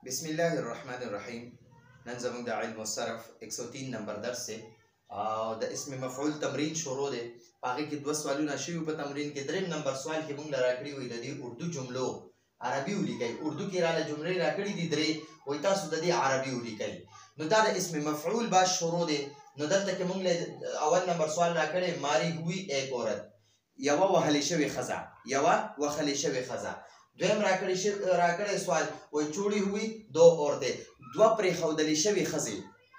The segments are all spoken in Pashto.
بسم الله الرحمن الرحیم. نن زموږ د علم الصرف 103 نمبر درس دی او د اسم مفعول تمرین شروع دی. هغه کې دوه سوالونه شوي په تمرین کې. دریم نمبر سوال کې موږ راکړي وي د دې اردو جملو عربي ولیکئ. اردو کې راله جملې راکړي دي درې، وایي تاسو د دې عربي ولیکئ. نو دا د اسم مفعول با شروع دی. نو دلته کې موږ اول نمبر سوال راکړی ماری ہوئی ایک عورت، یوه وهلې شوې ښځه، یوه وهلې شوې ښځه. دویم راکړی سوال وایي چوړی ہوئی دو عورتیں، دوه پرېښودلې شوې ښځې.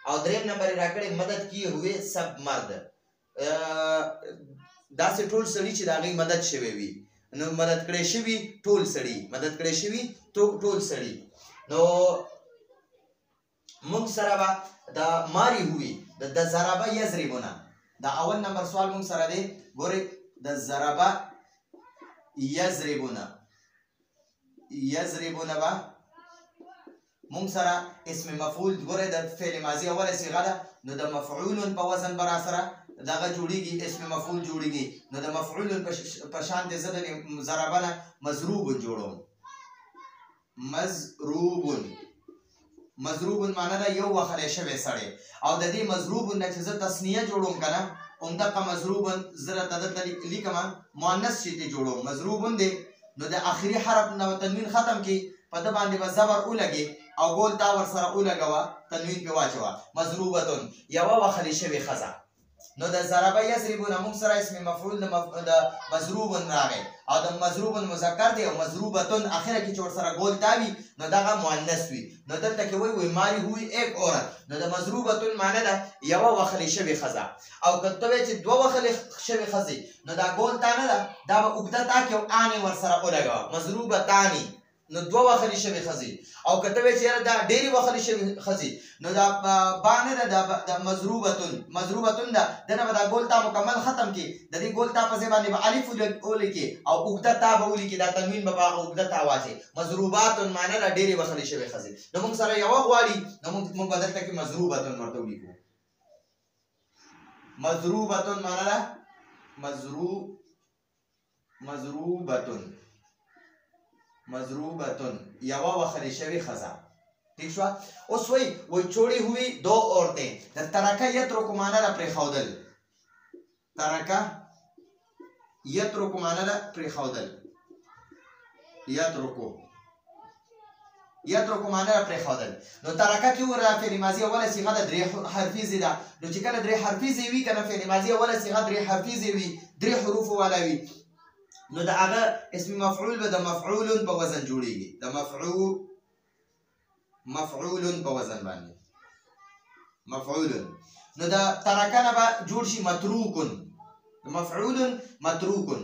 او دریم نمبر یې راکړی مدد کیے ہوئے سب مرد، داسې ټول سړي چې د هغوی مدد شوی وي. نو مدد کړی شوي ټول سړي، مدد کړی شوي ټول سړي. نو موږ سره به د ماری ہوئی د ضربه یضربونه، دا اول نمبر سوال موږ سره دی. ګورئ د ضربه یضربونه به موږ سره اسم مفعول، ګورئ د فعل ماضي اوله صیغه ده، نو د مفعول په وزن به راسره دغه جوړیږي، اسم مفعول جوړیږي. نو د مفعول په شان دی زه د ضربه نه مضروب جوړوم. مضروب معنی ده یو وهلی شوی سړی، او د دې مضروب نه چې زه تثنیه جوړوم که نه، همدغه مضروب زه راته دلته لیکم مؤنث چې ترې جوړوم. مضروب دی نو د آخري حرف نه تنوین ختم کړي، په ده باندې به زبر ولګي او ګول تا ورسره ولګوه، تنوین پرې واچوه. مضروبتون یوه وهلې شوې ښځه. نو د ضربه یضربونه موږ سره اسم مفعول د مضروبن راغی، او د مضروبن مذکر دی، او مضروبتون اخره کې چې ورسره ګول تا وي نو دغه مؤنث وي. نو دلته کې وایي ماری ہوئی ایک عورت، نو د مضروبتون معنی ده یوه وهلې شوې ښځه. او که ته وایې چې دوه وهلې شوې ښځې، نو دا ګول تا نه ده، دا به اوږده تا کې او آنې ورسره ولګوه. مضروبتانې نو دوه وهلې شوې ښځې. او که ته وایې چې یاره دا ډېرې وهلې شوې ښځې، نو دا با نه ده، دا مضروبتون ده، دنه به دا ګول تا مکمل ختم کړي، د دې ګول تا په ځای باندې به الف ولیکي او اوږده تا به ولیکي، دا تنوین به په هغه اوږده تا واچوي. مضروباتن معنی ده ډېرې وهلې شوې ښځې. نو موږ سره یوه غواړي، نو موږ به دلته کې مضروبتن ورته ولیکو. مضروبتن معنی ده مضروبتن یوه وهلې شوې ښځه. ٹھیک شوه. اوس وایي چوړی ہوئی دو عورتیں، د ترکه یترکو معنی ده پرېښودل. ترکه یترکو معنی ده پرېښودل. یترکو معنی ده پرېښودل. نو ترکه کې ور فعل ماضي اوله صیغه ده، درې حرفیزې ده. نو چې کله درې حرفیزې وي که نه، فعل ماضي اوله صیغه درې حرفیزې وي، درې حروفو والا وي، نو د هغه اسم مفعول به د مفعول په وزن جوړیږي، د مفعول په وزن باندې مفعول. نو د ترکه نه به جوړ شي متروکن، مفعول متروکن.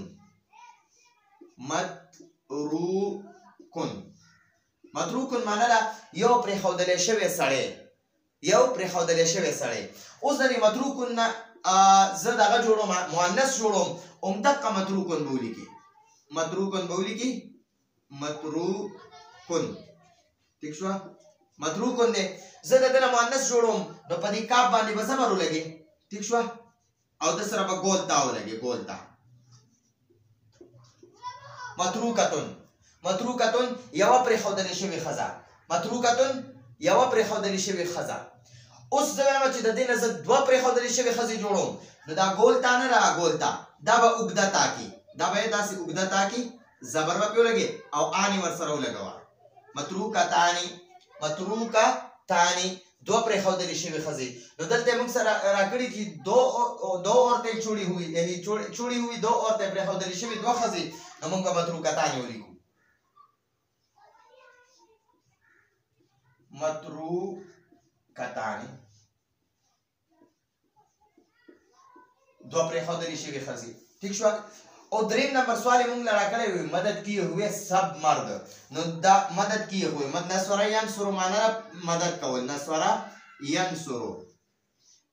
متروکن معنی ده یو پرېښودلی شوی سړی، یو پرېښودلی شوی سړی. اوس د دې متروکن نه زه دغه جوړوم، مؤنث جوړوم، همدغه متروکن به ولیکي، متروکن. ٹھیک شوه. متروکن دی، زه د ده نه مؤنث جوړوم، نو په دې کاف باندې به زبر ولګي. ٹھیک شوه. او د سره به ګول تا ولګي، ګول تا. متروکتون یوه پرېښودلې شوې ښځه. متروکتون یوه پرېښودلې شوې ښځه. اوس زه وایم چې د دې نه زه دوه پرېښودلې شوې ښځې جوړوم، نو دا ګول تا نه ده، ګول تا، دا به اوږده تا کي، دا به یې داسې اوږده تا کي، زبر به پرې ولګي او آنې ورسره ولګوه. متروکتانې دوه پرېښودلې شوې ښځې. نو دلته یې موږ سره راکړي چې دو عورتیں چوړی ہوئی، یعنې چوړی ہوئی دو عورتیں پرېښودلې شوې دوه ښځې. نو موږ به متروکتانې ولیکو. متروکتانې دوه پرېښودلې شوې ښځې. ٹھیک شوه. او دریم نمبر سوال یې موږ له راکړی وي مدد کیے ہوئے سب مرد. نو دا مدد کیے ہوئے نصره ینصرو معنی ده مدد کول. نصره ینصرو،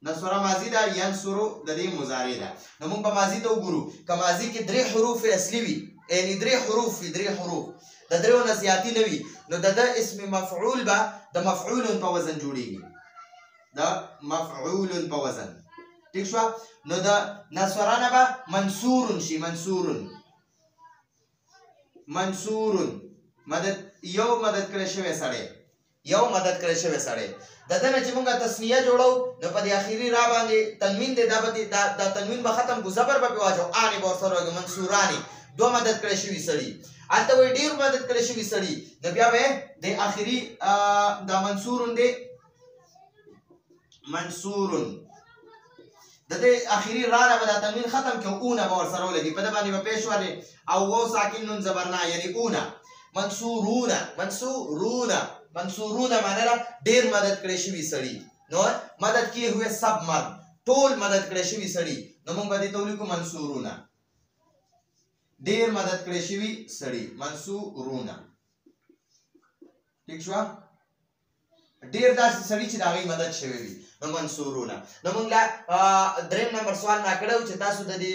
نصره ماضي ده، ینصرو د دې مضارع ده. نو موږ به ماضي ته وګورو. که ماضي کې درې حروف اصلي وي، یعنې درې حروف وي، درې حروف د دریو نه زیاتي نه وي، نو د ده اسم مفعول به د مفعول په وزن جوړیږي، د مفعول په وزن. ٹھیک شوه. نو د نصره نه به منصور شي، منصور مدد یو مدد کړی شوی سړی، یو مدد کړی شوی سړی د دنه چې مونږه تسنیه جوړو نو په دې اخیری را باندې تنوین دی دا تنوین به ختم کو زبر به واچو اني به سره منصورانی دو مدد کړی شوی سړی البته وی ډیر مدد کړی شوی سړی نو بیا به د اخیری دا منصورون دی منصورون د دې اخیری را نه به دا تنوین ختم کو اونه به سره ولګي په دې باندې به پېښ وره او و ساکن نون زبرنا یعنی اونه منصورون معنی را ډیر مدد کړی شوی سړی نو مدد کیے ہوئے سب مرد ټول مدد کړی شوی سړی نو موږ به دې تولی کو منصورون ډیر مدد کړی شوی سړی منصورون ٹھیک شو ډیر داسې سړی چې دا غي مدد شوی وي نو منصورون نو موږ لا دریم نمبر سوال نا کړو چې تاسو د دې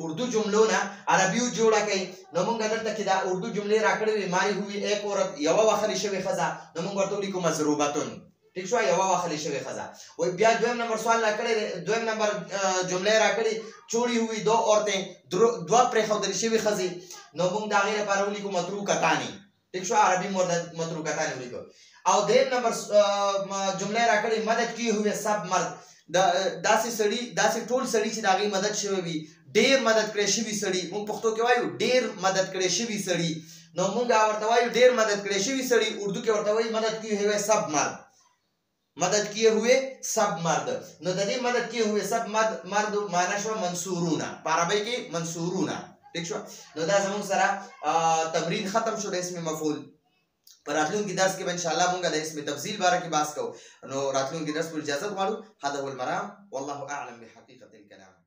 اردو جملو نه عربیو جوړه کړئ نو موږ دلته کې دا اردو جملې را کړې ماری ہوئی ایک عورت یو وخلی شوی خزا نو موږ ورته لیکو مضروبتون ٹھیک شو یو وخلی شوی خزا وای بیا دویم نمبر سوال نا کړی دویم نمبر جملې را کړې چوڑی ہوئی دو عورتیں دوا پر خودل شوی خزي نو موږ دا غیر لپاره لیکو متروکتانی ٹھیک شو عربی متروکتانی لیکو او دریم نمبر جمله راکړي مدد کی ہوئے سب مرد داسې سړی داسې ټول سړی چې داغي مدد شوی وي ډیر مدد کړی شوی سړی مونږ پښتو کې وایو ډیر مدد کړی شوی سړی نو مونږ ورته وایو ډیر مدد کړی شوی سړی اردو کې ورته وایي مدد کی ہوئے سب مرد مدد کیے ہوئے سب مرد نو د دې مدد کیے ہوئے سب مرد معنا شو منصورون په عربی کې منصورون ٹھیک شو نو دا زموږ سره تمرین ختم شو د اسم مفعول پر راتلونکي درس کې به ان شاء الله مونږ د اسم تفضیل باره کې بحث کوو نو راتلونکي درس پر اجازه غواړو هذا هو المرام والله اعلم بحقيقة الكلام